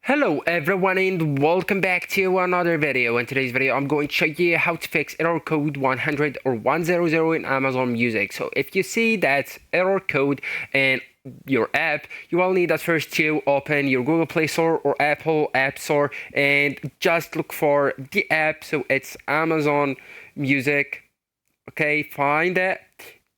Hello everyone and welcome back to another video. In today's video I'm going to show you how to fix error code 100 or 100 in Amazon Music. So if you see that error code in your app, you will need at first to open your Google Play Store or Apple App Store and just look for the app. So it's Amazon Music. Okay, find it,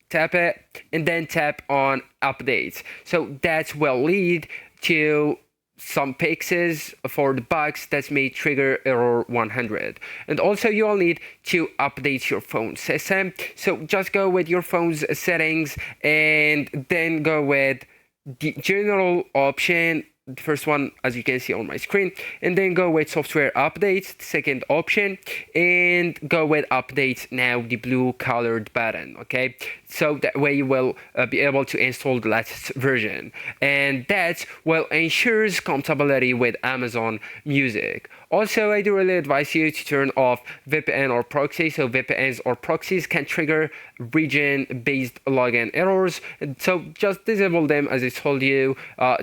tap it, and then tap on updates. So that will lead to some fixes for the bugs that may trigger error 100. And also you will need to update your phone system. So just go with your phone's settings and then go with the general option, the first one as you can see on my screen, and then go with software updates, the second option, and go with updates now, the blue colored button. Okay, so that way you will be able to install the latest version, and that will ensures compatibility with Amazon Music. Also, I do really advise you to turn off VPN or proxy. So VPNs or proxies can trigger region-based login errors. So just disable them as I told you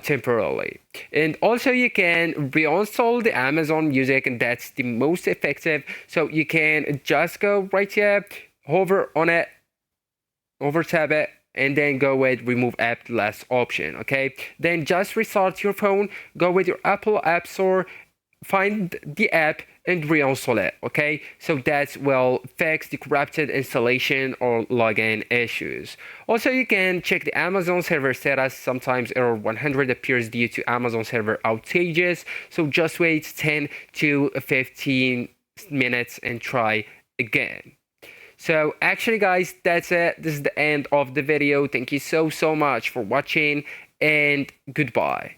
temporarily. And also you can reinstall the Amazon Music, and that's the most effective. So you can just go right here, hover on it, over tab it, and then go with remove app, the last option. Okay, then just restart your phone, go with your Apple App Store, find the app and reinstall it. Okay, so that will fix the corrupted installation or login issues. Also, you can check the Amazon server status. Sometimes error 100 appears due to Amazon server outages, so just wait 10 to 15 minutes and try again. So actually guys, that's it. This is the end of the video. Thank you so much for watching, and goodbye.